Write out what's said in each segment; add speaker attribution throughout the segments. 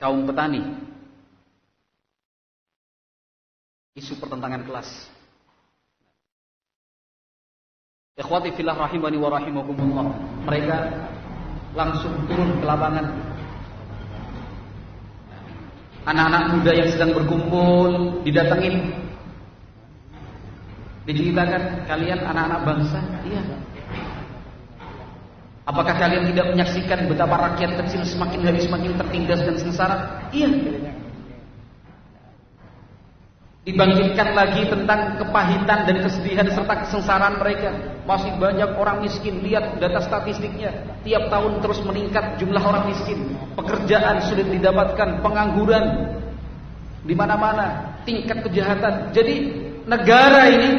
Speaker 1: kaum petani. Isu pertentangan kelas. Ikhwati fillah rahimani wa rahimakumullah. Mereka langsung turun ke lapangan. Anak-anak muda yang sedang berkumpul didatengin. Diceritakan, kalian anak-anak bangsa? Iya. Apakah kalian tidak menyaksikan betapa rakyat kecil semakin hari semakin tertindas dan sengsara? Iya. Dibangkitkan lagi tentang kepahitan dan kesedihan serta kesengsaraan mereka. Masih banyak orang miskin. Lihat data statistiknya, tiap tahun terus meningkat jumlah orang miskin. Pekerjaan sulit didapatkan, pengangguran di mana-mana, tingkat kejahatan. Jadi negara ini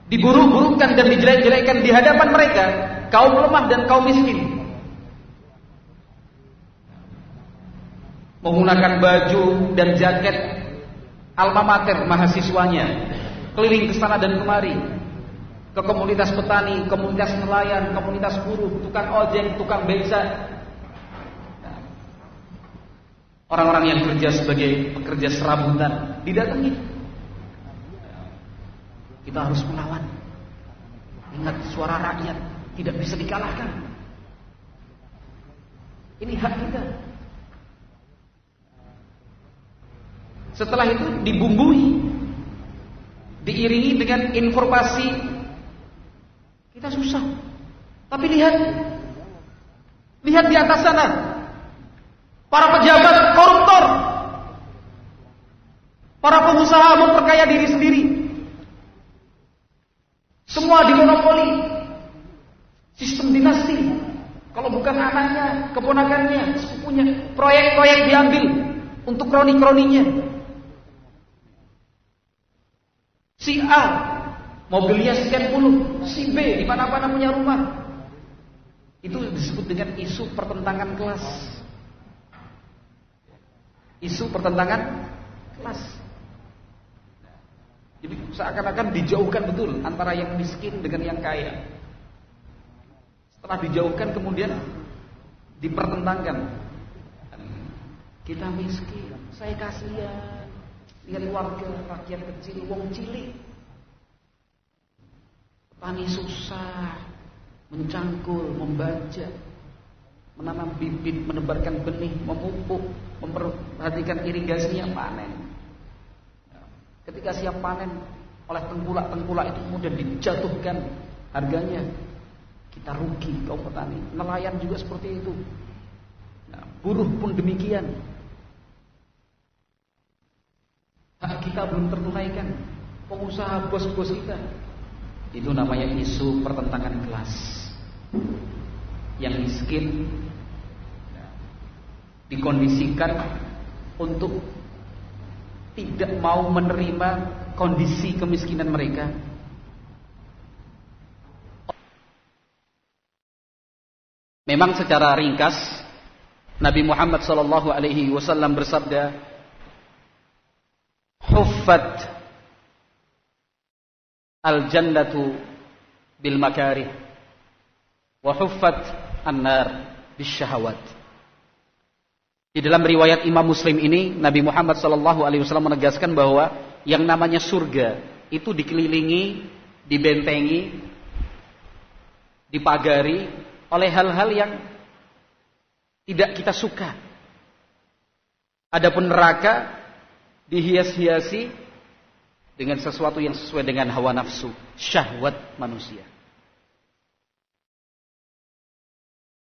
Speaker 1: diburuk-burukkan dan dijelek-jelekkan di hadapan mereka, kaum lemah dan kaum miskin. Menggunakan baju dan jaket alma mater mahasiswanya, keliling ke sana dan kemari, ke komunitas petani, komunitas nelayan, komunitas buruh, tukang ojek, tukang beca, orang-orang yang kerja sebagai pekerja serabutan didatangi. Kita harus melawan. Ingat, suara rakyat tidak bisa dikalahkan. Ini hak kita. Setelah itu dibumbui, diiringi dengan informasi, kita susah. Tapi lihat di atas sana, para pejabat koruptor, para pengusaha memperkaya diri sendiri, semua dimonopoli, sistem dinasti. Kalau bukan anaknya, keponakannya, sepupunya, proyek-proyek diambil untuk kroni-kroninya. Si A mobilnya sekian puluh, si B di mana-mana punya rumah. Itu disebut dengan isu pertentangan kelas. Isu pertentangan kelas. Jadi seakan-akan dijauhkan betul antara yang miskin dengan yang kaya. Setelah dijauhkan kemudian dipertentangkan. Kita miskin, saya kasihan. Lihat warga, rakyat kecil, wong cilik, petani susah, mencangkul, membaca, menanam bibit, menebarkan benih, memupuk, memperhatikan irigasinya, panen. Ketika siap panen oleh tengkulak-tengkulak itu kemudian dijatuhkan harganya, kita rugi kaum petani. Nelayan juga seperti itu. Nah, buruh pun demikian. Hak kita belum tertunaikan. Pengusaha, bos-bos kita. Itu namanya isu pertentangan kelas. Yang miskin dikondisikan untuk tidak mau menerima kondisi kemiskinan mereka. Memang secara ringkas Nabi Muhammad SAW bersabda, huffat al-jannatu bil makarih wa huffat an-nar bis syahawat. Di dalam riwayat Imam Muslim ini Nabi Muhammad SAW menegaskan bahwa yang namanya surga itu dikelilingi, dibentengi, dipagari oleh hal-hal yang tidak kita suka. Adapun neraka dihias-hiasi dengan sesuatu yang sesuai dengan hawa nafsu, syahwat manusia.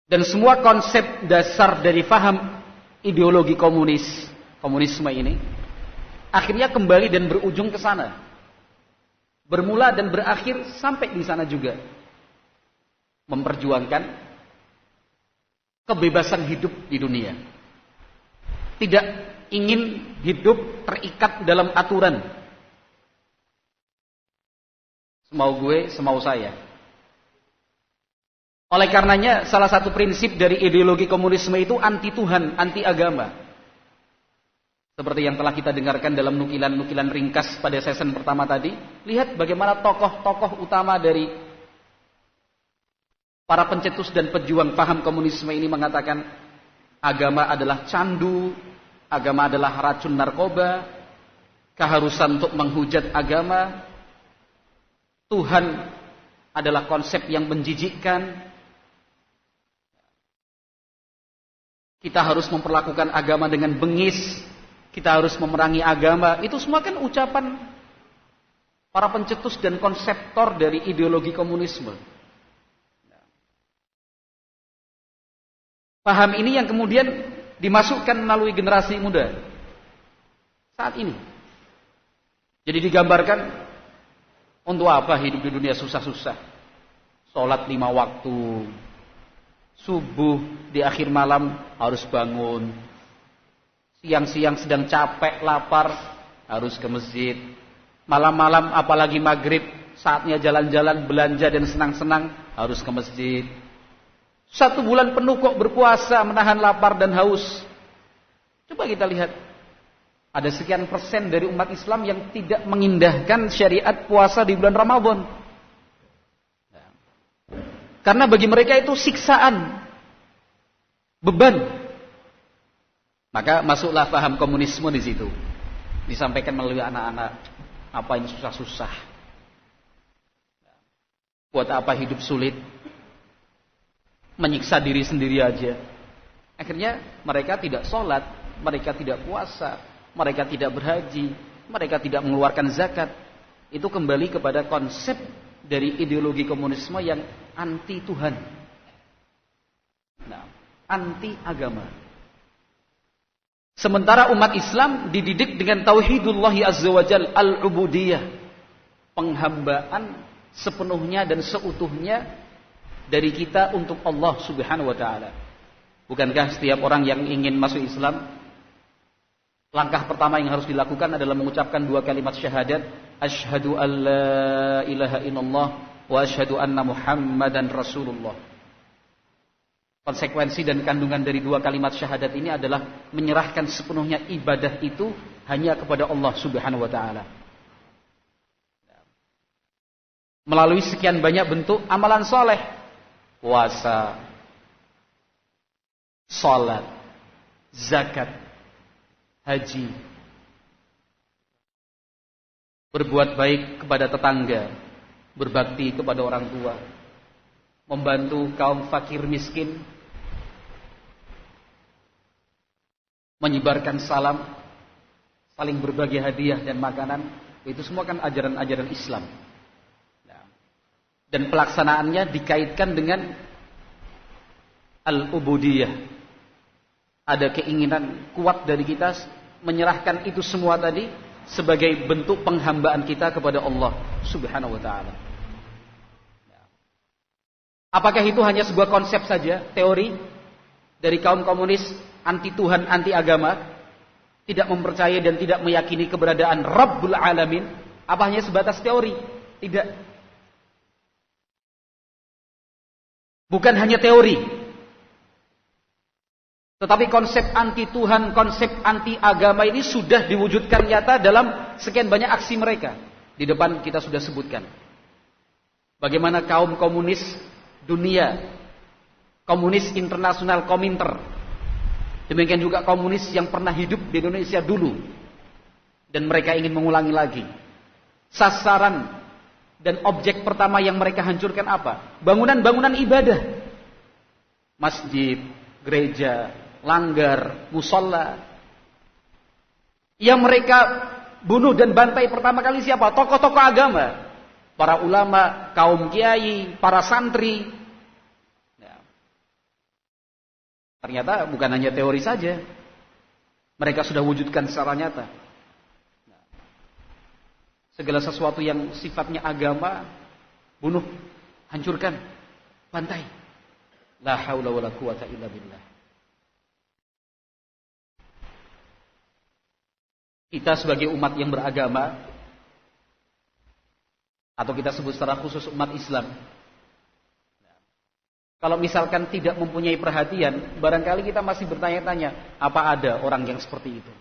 Speaker 1: Dan semua konsep dasar dari faham ideologi komunisme ini akhirnya kembali dan berujung ke sana. Bermula dan berakhir sampai di sana juga. Memperjuangkan kebebasan hidup di dunia. Tidak ingin hidup terikat dalam aturan. Semau gue, semau saya. Oleh karenanya salah satu prinsip dari ideologi komunisme itu anti Tuhan, anti agama. Seperti yang telah kita dengarkan dalam nukilan-nukilan ringkas pada season pertama tadi. Lihat bagaimana tokoh-tokoh utama dari para pencetus dan pejuang paham komunisme ini mengatakan, agama adalah candu, agama adalah racun narkoba, keharusan untuk menghujat agama, Tuhan adalah konsep yang menjijikkan, kita harus memperlakukan agama dengan bengis, kita harus memerangi agama. Itu semua kan ucapan para pencetus dan konseptor dari ideologi komunisme. Paham ini yang kemudian dimasukkan melalui generasi muda saat ini. Jadi digambarkan, untuk apa hidup di dunia susah-susah? Sholat 5 waktu, subuh di akhir malam harus bangun, siang-siang sedang capek, lapar, harus ke masjid, malam-malam apalagi maghrib, saatnya jalan-jalan, belanja dan senang-senang, harus ke masjid. 1 bulan penuh kok berpuasa, menahan lapar dan haus. Coba kita lihat, ada sekian persen dari umat Islam yang tidak mengindahkan syariat puasa di bulan Ramadan. Karena bagi mereka itu siksaan, beban. Maka masuklah paham komunisme di situ. Disampaikan melalui anak-anak, apa yang susah-susah. Buat apa hidup sulit? Menyiksa diri sendiri aja. Akhirnya mereka tidak sholat, mereka tidak puasa, mereka tidak berhaji, mereka tidak mengeluarkan zakat. Itu kembali kepada konsep dari ideologi komunisme yang anti Tuhan. Nah, anti agama. Sementara umat Islam dididik dengan tauhidullah azza wajal, al-ubudiyah, penghambaan sepenuhnya dan seutuhnya dari kita untuk Allah subhanahu wa ta'ala. Bukankah setiap orang yang ingin masuk Islam, langkah pertama yang harus dilakukan adalah mengucapkan 2 kalimat syahadat, asyhadu an la ilaha illallah wa asyhadu anna muhammadan rasulullah. Konsekuensi dan kandungan dari 2 kalimat syahadat ini adalah menyerahkan sepenuhnya ibadah itu hanya kepada Allah subhanahu wa ta'ala. Melalui sekian banyak bentuk amalan soleh, puasa, salat, zakat, haji, berbuat baik kepada tetangga, berbakti kepada orang tua, membantu kaum fakir miskin, menyebarkan salam, saling berbagi hadiah dan makanan. Itu semua kan ajaran-ajaran Islam. Dan pelaksanaannya dikaitkan dengan al-ubudiyah. Ada keinginan kuat dari kita menyerahkan itu semua tadi sebagai bentuk penghambaan kita kepada Allah subhanahu wa ta'ala. Apakah itu hanya sebuah konsep saja, teori dari kaum komunis anti Tuhan, anti agama, tidak mempercayai dan tidak meyakini keberadaan Rabbul Alamin? Apa hanya sebatas teori? Tidak. Bukan hanya teori, tetapi konsep anti Tuhan, konsep anti agama ini sudah diwujudkan nyata dalam sekian banyak aksi mereka. Di depan kita sudah sebutkan bagaimana kaum komunis dunia, komunis internasional, Kominter, demikian juga komunis yang pernah hidup di Indonesia dulu, dan mereka ingin mengulangi lagi. Sasaran dan objek pertama yang mereka hancurkan apa? Bangunan-bangunan ibadah. Masjid, gereja, langgar, musola. Yang mereka bunuh dan bantai pertama kali siapa? Tokoh-tokoh agama. Para ulama, kaum kiai, para santri. Ya. Ternyata bukan hanya teori saja. Mereka sudah wujudkan secara nyata. Segala sesuatu yang sifatnya agama, bunuh, hancurkan, bantai. La haula wala quwata illa billah. Kita sebagai umat yang beragama, atau kita sebut secara khusus umat Islam, kalau misalkan tidak mempunyai perhatian, barangkali kita masih bertanya-tanya, apa ada orang yang seperti itu?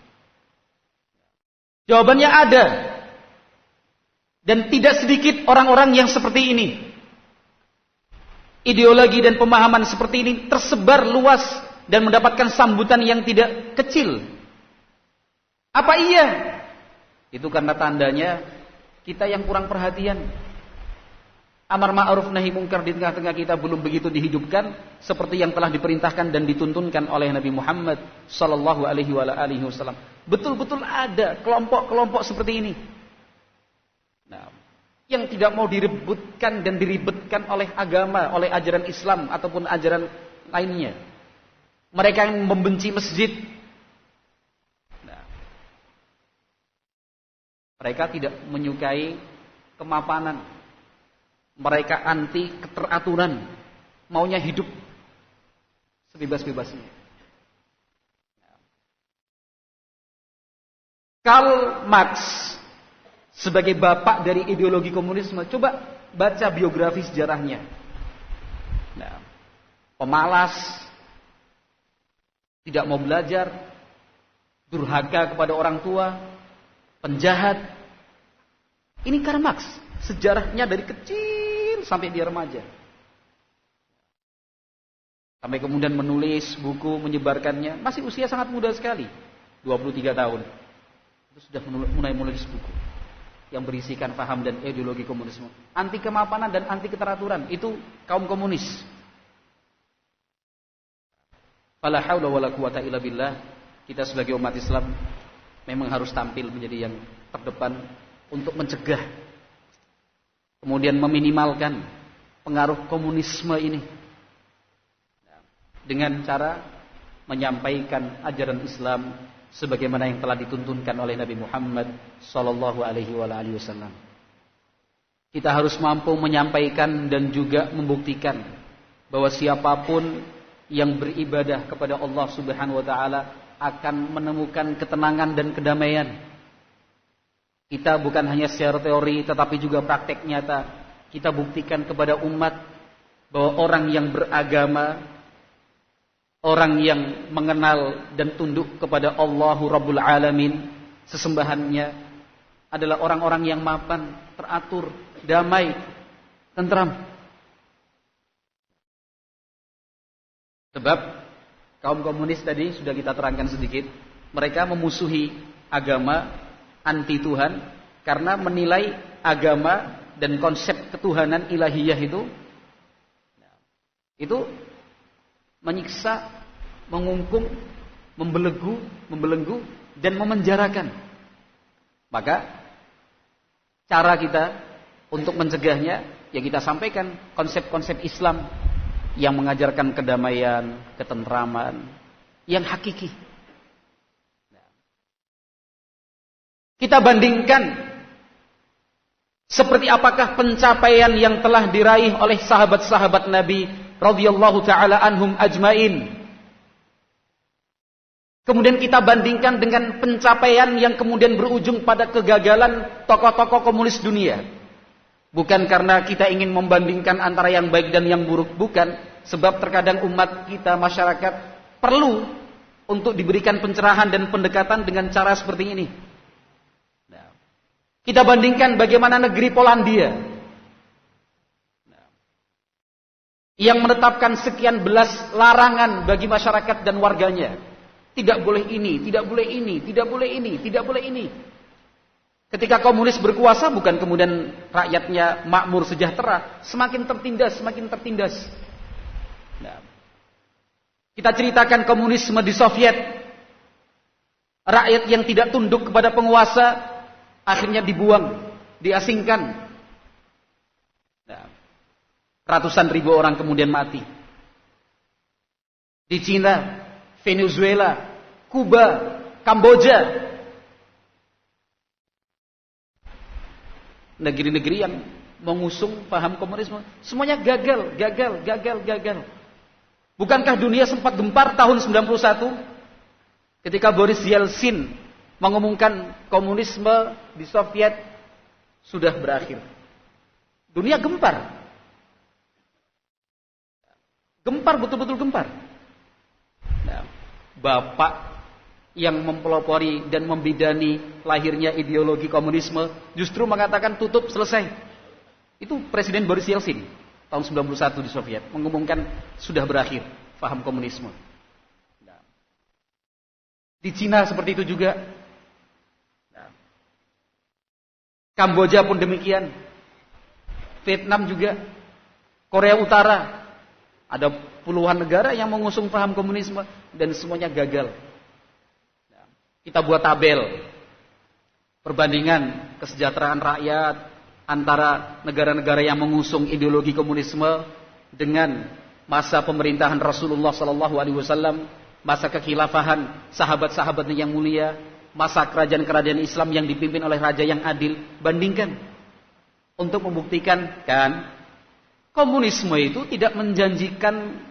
Speaker 1: Jawabannya ada. Dan tidak sedikit orang-orang yang seperti ini. Ideologi dan pemahaman seperti ini tersebar luas dan mendapatkan sambutan yang tidak kecil. Apa iya? Itu karena tandanya kita yang kurang perhatian. Amar ma'ruf nahi mungkar di tengah-tengah kita belum begitu dihidupkan seperti yang telah diperintahkan dan dituntunkan oleh Nabi Muhammad sallallahu alaihi wasallam. Betul-betul ada kelompok-kelompok seperti ini. Nah, yang tidak mau direbutkan dan diribetkan oleh agama, oleh ajaran Islam ataupun ajaran lainnya. Mereka yang membenci masjid. Nah, mereka tidak menyukai kemapanan. Mereka anti keteraturan, maunya hidup sebebas-bebasnya. Karl Marx sebagai bapak dari ideologi komunisme, coba baca biografi sejarahnya. Nah, pemalas, tidak mau belajar, durhaka kepada orang tua, penjahat. Ini Karl Marx, sejarahnya dari kecil sampai dia remaja. Sampai kemudian menulis buku, menyebarkannya, masih usia sangat muda sekali, 23 tahun. Itu sudah mulai menulis buku yang berisikan paham dan ideologi komunisme, anti kemapanan dan anti keteraturan. Itu kaum komunis. Fala haula wala quwata illa billah. Kita sebagai umat Islam memang harus tampil menjadi yang terdepan untuk mencegah, kemudian meminimalkan pengaruh komunisme ini dengan cara menyampaikan ajaran Islam sebagaimana yang telah dituntunkan oleh Nabi Muhammad sallallahu alaihi wasallam. Kita harus mampu menyampaikan dan juga membuktikan bahwa siapapun yang beribadah kepada Allah Subhanahu wa taala akan menemukan ketenangan dan kedamaian. Kita bukan hanya secara teori tetapi juga praktek nyata. Kita buktikan kepada umat bahwa orang yang beragama, orang yang mengenal dan tunduk kepada Allahu Rabbul Alamin, sesembahannya adalah orang-orang yang mapan, teratur, damai, tentram. Sebab kaum komunis tadi sudah kita terangkan sedikit, mereka memusuhi agama, anti Tuhan, karena menilai agama dan konsep ketuhanan ilahiyah itu menyiksa, mengungkung, membelenggu dan memenjarakan. Maka cara kita untuk mencegahnya, ya kita sampaikan konsep-konsep Islam yang mengajarkan kedamaian, ketentraman yang hakiki. Kita bandingkan seperti apakah pencapaian yang telah diraih oleh sahabat-sahabat Nabi radhiyallahu taala anhum ajmain. Kemudian kita bandingkan dengan pencapaian yang kemudian berujung pada kegagalan tokoh-tokoh komunis dunia. Bukan karena kita ingin membandingkan antara yang baik dan yang buruk, bukan. Sebab terkadang umat kita, masyarakat perlu untuk diberikan pencerahan dan pendekatan dengan cara seperti ini. Kita bandingkan bagaimana negeri Polandia yang menetapkan sekian belas larangan bagi masyarakat dan warganya. Tidak boleh ini, tidak boleh ini, tidak boleh ini, tidak boleh ini. Ketika komunis berkuasa, bukan kemudian rakyatnya makmur sejahtera, semakin tertindas, semakin tertindas. Kita ceritakan komunisme di Soviet, rakyat yang tidak tunduk kepada penguasa akhirnya dibuang, diasingkan. Ratusan ribu orang kemudian mati. Di Cina, Venezuela, Kuba, Kamboja, negeri-negeri yang mengusung paham komunisme, semuanya gagal. Bukankah dunia sempat gempar tahun 91 ketika Boris Yeltsin mengumumkan komunisme di Soviet sudah berakhir. Dunia gempar. Gempar, betul-betul gempar. Nah, Bapak yang mempelopori dan membidani lahirnya ideologi komunisme justru mengatakan tutup, selesai. Itu Presiden Boris Yeltsin tahun 91 di Soviet mengumumkan sudah berakhir paham komunisme. Di Cina seperti itu juga. Kamboja pun demikian. Vietnam juga. Korea Utara. Ada puluhan negara yang mengusung paham komunisme dan semuanya gagal. Kita buat tabel perbandingan kesejahteraan rakyat antara negara-negara yang mengusung ideologi komunisme dengan masa pemerintahan Rasulullah SAW, masa kekhilafahan sahabat-sahabatnya yang mulia, masa kerajaan-kerajaan Islam yang dipimpin oleh raja yang adil. Bandingkan untuk membuktikan kan komunisme itu tidak menjanjikan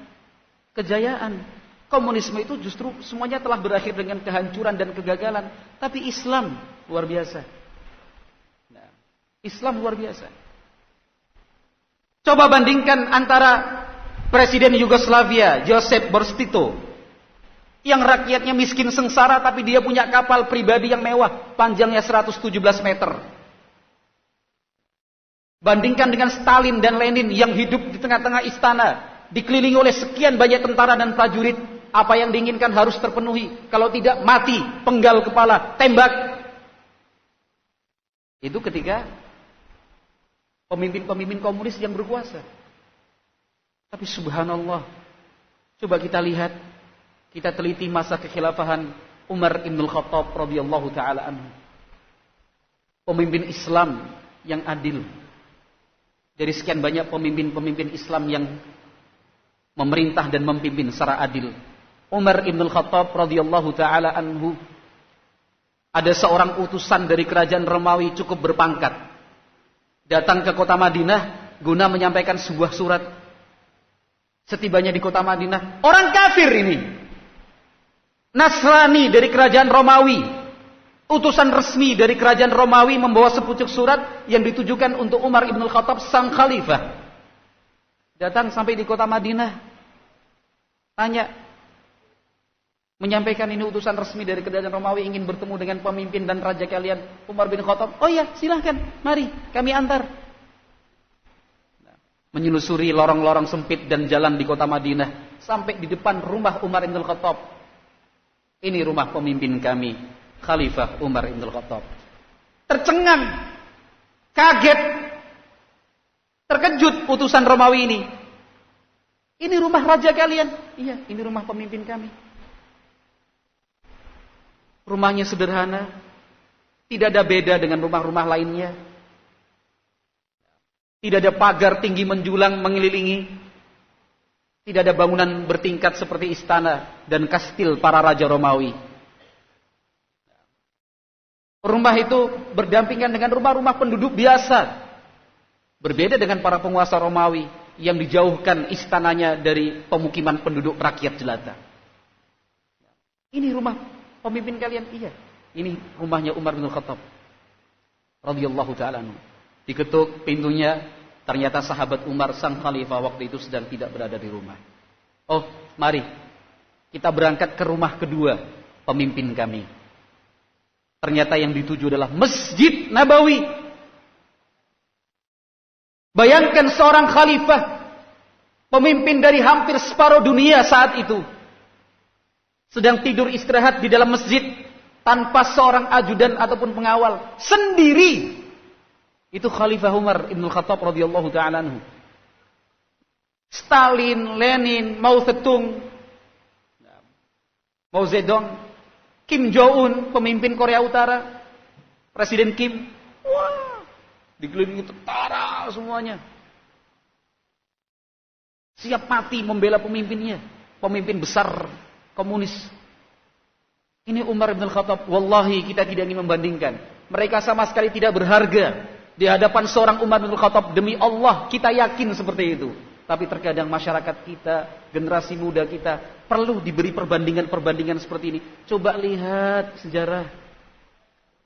Speaker 1: kejayaan. Komunisme itu justru semuanya telah berakhir dengan kehancuran dan kegagalan. Tapi Islam luar biasa. Nah, Islam luar biasa. Coba bandingkan antara Presiden Yugoslavia Josip Broz Tito yang rakyatnya miskin sengsara tapi dia punya kapal pribadi yang mewah, panjangnya 117 meter. Bandingkan dengan Stalin dan Lenin yang hidup di tengah-tengah istana, dikelilingi oleh sekian banyak tentara dan prajurit. Apa yang diinginkan harus terpenuhi. Kalau tidak, mati, penggal kepala, tembak. Itu ketika pemimpin-pemimpin komunis yang berkuasa. Tapi subhanallah, coba kita lihat, kita teliti masa kekhilafahan Umar ibn Khattab radhiyallahu taala anhu. Pemimpin Islam yang adil. Dari sekian banyak pemimpin-pemimpin Islam yang memerintah dan memimpin secara adil, Umar ibn Khattab radhiyallahu taala anhu, ada seorang utusan dari kerajaan Romawi cukup berpangkat, datang ke kota Madinah guna menyampaikan sebuah surat. Setibanya di kota Madinah, orang kafir ini, Nasrani dari kerajaan Romawi, utusan resmi dari kerajaan Romawi membawa sepucuk surat yang ditujukan untuk Umar ibn Khattab sang khalifah. Datang sampai di kota Madinah, tanya, menyampaikan ini utusan resmi dari kerajaan Romawi ingin bertemu dengan pemimpin dan raja kalian Umar bin Khattab. Oh ya, silahkan, mari kami antar. Menyelusuri lorong-lorong sempit dan jalan di kota Madinah sampai di depan rumah Umar bin Khattab. Ini rumah pemimpin kami, Khalifah Umar bin Khattab. Tercengang, kaget, terkejut utusan Romawi ini. Ini rumah raja kalian? Iya, ini rumah pemimpin kami. Rumahnya sederhana, tidak ada beda dengan rumah-rumah lainnya. Tidak ada pagar tinggi menjulang mengelilingi. Tidak ada bangunan bertingkat seperti istana dan kastil para raja Romawi. Rumah itu berdampingan dengan rumah-rumah penduduk biasa. Berbeda dengan para penguasa Romawi yang dijauhkan istananya dari pemukiman penduduk rakyat jelata. Ini rumah pemimpin kalian? Iya. Ini rumahnya Umar bin Khattab radhiyallahu taala anhu. Diketuk pintunya, ternyata sahabat Umar sang khalifah waktu itu sedang tidak berada di rumah. Oh, mari kita berangkat ke rumah kedua pemimpin kami. Ternyata yang dituju adalah Masjid Nabawi. Bayangkan seorang khalifah, pemimpin dari hampir separuh dunia saat itu, sedang tidur istirahat di dalam masjid tanpa seorang ajudan ataupun pengawal, sendiri. Itu Khalifah Umar ibn Khattab radhiyallahu ta'ala anhu. Stalin, Lenin, Mao Zedong, Kim Jong-un, pemimpin Korea Utara, Presiden Kim, wah, dikelilingi tentara semuanya. Siap mati membela pemimpinnya, pemimpin besar komunis. Ini Umar bin Khattab, wallahi kita tidak ingin membandingkan. Mereka sama sekali tidak berharga di hadapan seorang Umar bin Khattab. Demi Allah kita yakin seperti itu. Tapi terkadang masyarakat kita, generasi muda kita perlu diberi perbandingan-perbandingan seperti ini. Coba lihat sejarah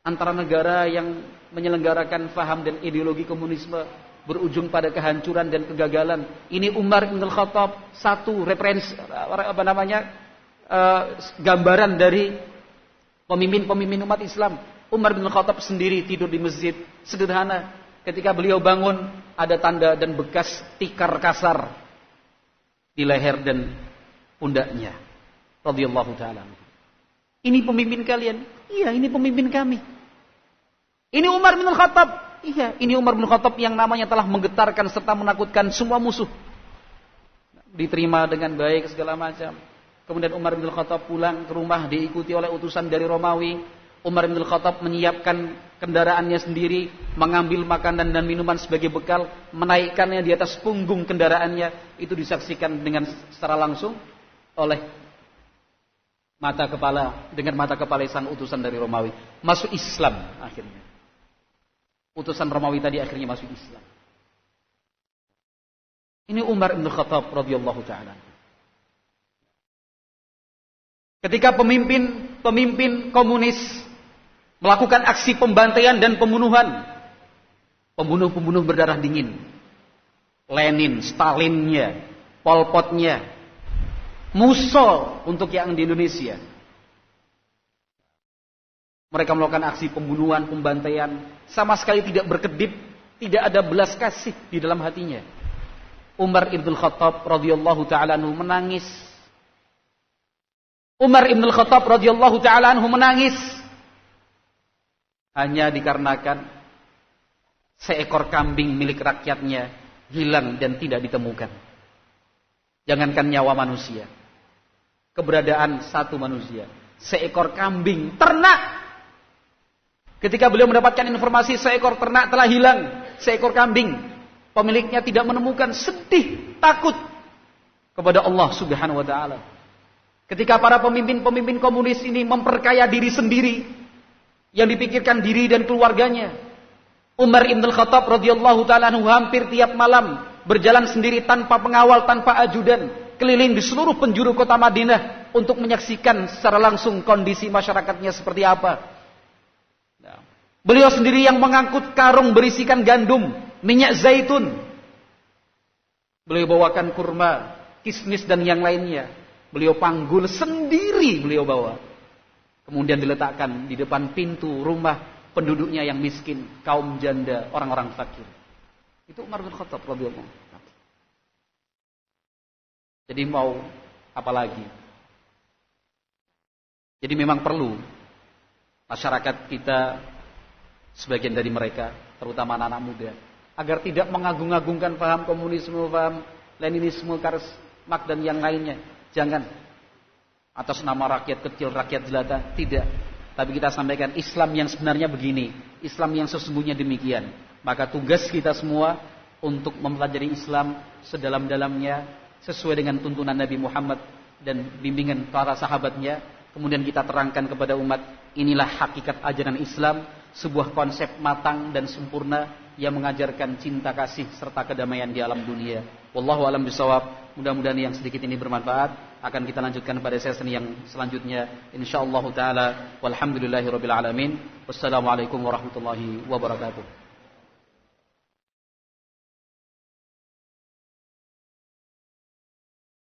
Speaker 1: antara negara yang menyelenggarakan faham dan ideologi komunisme berujung pada kehancuran dan kegagalan. Ini Umar bin Khattab, satu referensi gambaran dari pemimpin-pemimpin umat Islam. Umar bin Khattab sendiri tidur di masjid sederhana. Ketika beliau bangun, ada tanda dan bekas tikar kasar di leher dan pundaknya. Radhiyallahu ta'ala. Ini pemimpin kalian? Iya, ini pemimpin kami. Ini Umar bin Khattab? Iya, ini Umar bin Khattab yang namanya telah menggetarkan serta menakutkan semua musuh. Diterima dengan baik segala macam. Kemudian Umar bin Khattab pulang ke rumah diikuti oleh utusan dari Romawi. Umar bin Khattab menyiapkan kendaraannya sendiri, mengambil makanan dan minuman sebagai bekal, menaikkannya di atas punggung kendaraannya. Itu disaksikan dengan secara langsung oleh mata kepala sang utusan dari Romawi. Masuk Islam akhirnya. Utusan Romawi tadi akhirnya masuk Islam. Ini Umar bin Khattab radhiyallahu taala. Ketika pemimpin komunis melakukan aksi pembantaian dan pembunuhan, pembunuh berdarah dingin, Lenin, Stalinnya, Pol Potnya, Musso untuk yang di Indonesia. Mereka melakukan aksi pembunuhan, pembantaian, sama sekali tidak berkedip, tidak ada belas kasih di dalam hatinya. Umar ibn Khattab radhiyallahu taala anhu menangis. Umar ibn Khattab radhiyallahu taala anhu menangis hanya dikarenakan seekor kambing milik rakyatnya hilang dan tidak ditemukan. Jangankan nyawa manusia, keberadaan satu manusia, seekor kambing ternak. Ketika beliau mendapatkan informasi seekor ternak telah hilang, seekor kambing, pemiliknya tidak menemukan, sedih, takut kepada Allah Subhanahu wa taala. Ketika para pemimpin komunis ini memperkaya diri sendiri, yang dipikirkan diri dan keluarganya, Umar ibn Khattab radhiyallahu taala anhu hampir tiap malam berjalan sendiri tanpa pengawal, tanpa ajudan, keliling di seluruh penjuru kota Madinah untuk menyaksikan secara langsung kondisi masyarakatnya seperti apa. Beliau sendiri yang mengangkut karung berisikan gandum, minyak zaitun. Beliau bawakan kurma, kismis dan yang lainnya. Beliau panggul sendiri, beliau bawa. Kemudian diletakkan di depan pintu rumah penduduknya yang miskin, kaum janda, orang-orang fakir. Itu Umar bin Khattab radhiyallahu anhu. Jadi mau apa lagi? Jadi memang perlu masyarakat kita, sebagian dari mereka, terutama anak-anak muda, agar tidak mengagung-agungkan paham komunisme, paham Leninisme, Karl Marx dan yang lainnya. Jangan atas nama rakyat kecil, rakyat jelata, tidak. Tapi kita sampaikan Islam yang sebenarnya begini, Islam yang sesungguhnya demikian. Maka tugas kita semua untuk mempelajari Islam sedalam-dalamnya, sesuai dengan tuntunan Nabi Muhammad dan bimbingan para sahabatnya. Kemudian kita terangkan kepada umat, inilah hakikat ajaran Islam, sebuah konsep matang dan sempurna yang mengajarkan cinta kasih serta kedamaian di alam dunia. Wallahu a'lam bishawab. Mudah-mudahan yang sedikit ini bermanfaat. Akan kita lanjutkan pada sesi yang selanjutnya insyaallah taala. Walhamdulillahirabbil alamin. Wassalamualaikum warahmatullahi wabarakatuh.